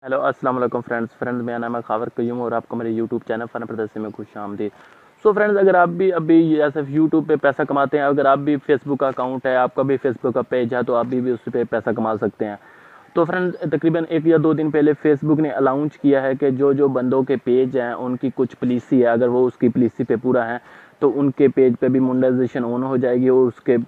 Hello अस्सलाम वालेकुम friends मेरा नाम है खावर कयूम और आपको मेरे यूट्यूब चैनल फ़न प्रदर्शन में खुश आमदीद। सो फ्रेंड्स, अगर आप भी अभी जैसे यूट्यूब पे पैसा कमाते हैं, अगर आप भी फेसबुक का अकाउंट है, आपका भी फेसबुक का पेज है, तो आप भी उस पर पैसा कमा सकते हैं। तो फ्रेंड्स, तकरीबन 1 या 2 दिन पहले फेसबुक ने अनाउंस किया है कि जो जो बंदों के पेज हैं उनकी कुछ पॉलिसी है, अगर वो उसकी पॉलिसी पे पूरा है तो उनके पेज पे भी मोनेटाइजेशन ऑन हो जाएगी और उसके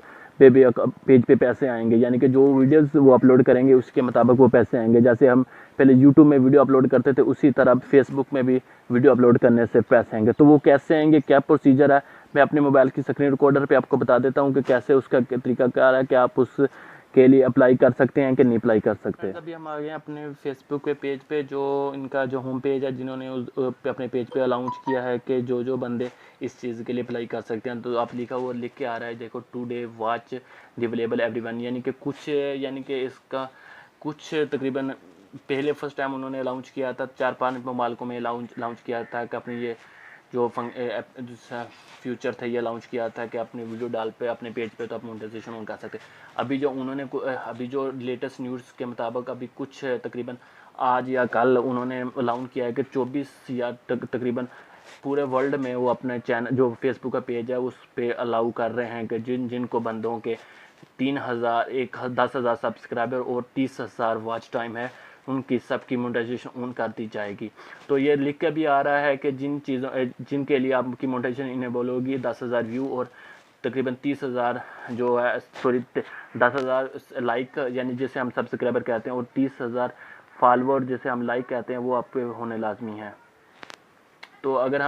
पे भी पेज पे पैसे आएंगे। यानी कि जो वीडियोस वो अपलोड करेंगे उसके मुताबिक वो पैसे आएंगे। जैसे हम पहले यूट्यूब में वीडियो अपलोड करते थे, उसी तरह फेसबुक में भी वीडियो अपलोड करने से पैसे आएंगे। तो वो कैसे आएंगे, क्या प्रोसीजर है, मैं अपने मोबाइल की स्क्रीन रिकॉर्डर पे आपको बता देता हूँ कि कैसे उसका तरीका क्या है कि आप उस के लिए अप्लाई कर सकते हैं कि नहीं अप्लाई कर सकते। अभी हम आ गए हैं अपने फेसबुक के पेज पे, जो इनका जो होम पेज है, जिन्होंने अपने पेज पे अनाउंस किया है कि जो जो बंदे इस चीज़ के लिए अप्लाई कर सकते हैं। तो आप लिखा हुआ लिख के आ रहा है, देखो टुडे वॉच अवेलेबल एवरीवन, यानी कि कुछ, यानी कि इसका कुछ तकरीबन पहले फर्स्ट टाइम उन्होंने लॉन्च किया था 4-5 ममालिकों में लॉन्च किया था कि अपनी ये जो फ्यूचर था ये लॉन्च किया था कि अपनी वीडियो डाल पे अपने पेज पे तो आप मोनेटाइजेशन ऑन कर सकते। अभी जो उन्होंने अभी जो लेटेस्ट न्यूज़ के मुताबिक अभी कुछ तकरीबन आज या कल उन्होंने लॉन्च किया है कि 24 या तकरीबन पूरे वर्ल्ड में वो अपने चैनल जो फेसबुक का पेज है उस पर अलाउ कर रहे हैं कि जिनको बंदों के 3,000 10,000 सब्सक्राइबर और 30,000 वॉच टाइम है, उनकी सबकी मोनेटाइजेशन ऑन कर दी जाएगी। तो ये लिख के भी आ रहा है कि जिनके लिए आपकी मोनेटाइजेशन इनेबल होगी 10,000 व्यू और तकरीबन 30,000 जो है, सॉरी 10,000 लाइक, यानी जिसे हम सब्सक्राइबर कहते हैं, और 30,000 फॉलोअर जिसे हम लाइक कहते हैं, वो आपके होने लाजमी है। तो अगर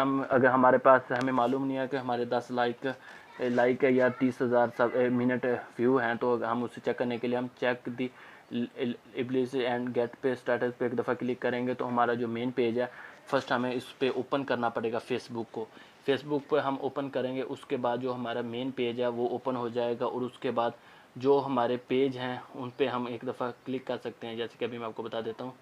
हमारे पास, हमें मालूम नहीं है कि हमारे 10 लाइक है या 30,000 सब मिनट व्यू हैं, तो हम उसे चेक करने के लिए हम चेक दी इब्लिस एंड गेट पे स्टेटस पे एक दफ़ा क्लिक करेंगे तो हमारा जो मेन पेज है, फर्स्ट हमें इस पर ओपन करना पड़ेगा फेसबुक को। फेसबुक पर हम ओपन करेंगे, उसके बाद जो हमारा मेन पेज है वो ओपन हो जाएगा और उसके बाद जो हमारे पेज हैं उन पर हम एक दफ़ा क्लिक कर सकते हैं। जैसे कि अभी मैं आपको बता देता हूँ,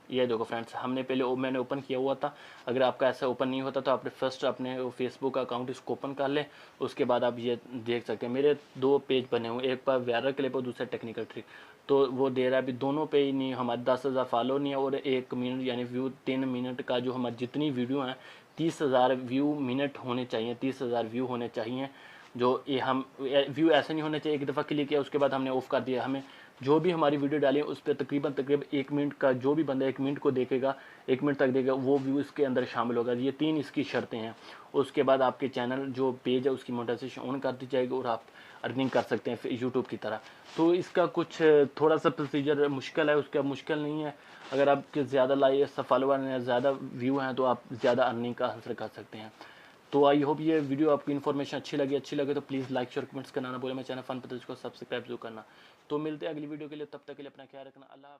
ये देखो फ्रेंड्स, मैंने ओपन किया हुआ था। अगर आपका ऐसा ओपन नहीं होता तो आप फर्स्ट अपने फेसबुक अकाउंट इसको ओपन कर लें, उसके बाद आप ये देख सकते हैं मेरे 2 पेज बने हुए, एक पर वायरल क्लिप और दूसरा टेक्निकल ट्रिक। तो वो दे रहा है अभी दोनों पे ही नहीं, हमारे 10,000 फॉलो नहीं है और 1 मिनट यानी व्यू 3 मिनट का जो हमारी जितनी वीडियो हैं 30,000 व्यू मिनट होने चाहिए, 30,000 व्यू होने चाहिए। जो ये हम व्यू ऐसे नहीं होने चाहिए एक दफ़ा क्लिक किया उसके बाद हमने ऑफ कर दिया। हमें जो भी हमारी वीडियो डाली है उस पर तकरीबन 1 मिनट का, जो भी बंदा 1 मिनट को देखेगा, 1 मिनट तक देखेगा, वो व्यू इसके अंदर शामिल होगा। ये 3 इसकी शर्तें हैं। उसके बाद आपके चैनल जो पेज है उसकी मोनेटाइजेशन ऑन कर दी जाएगी और आप अर्निंग कर सकते हैं यूट्यूब की तरह। तो इसका कुछ थोड़ा सा प्रोसीजर मुश्किल है, उसका मुश्किल नहीं है। अगर आपके ज़्यादा लाइक फॉलोवर हैं, ज़्यादा व्यू हैं, तो आप ज़्यादा अर्निंग का हासिल कर सकते हैं। तो आई होप ये वीडियो आपकी इन्फॉर्मेशन अच्छी लगे तो प्लीज़ लाइक शेयर कमेंट्स करना ना बोले। मैं चैनल फन पता को सब्सक्राइब जरूर करना। तो मिलते हैं अगली वीडियो के लिए, तब तक के लिए अपना ख्याल रखना। अल्लाह।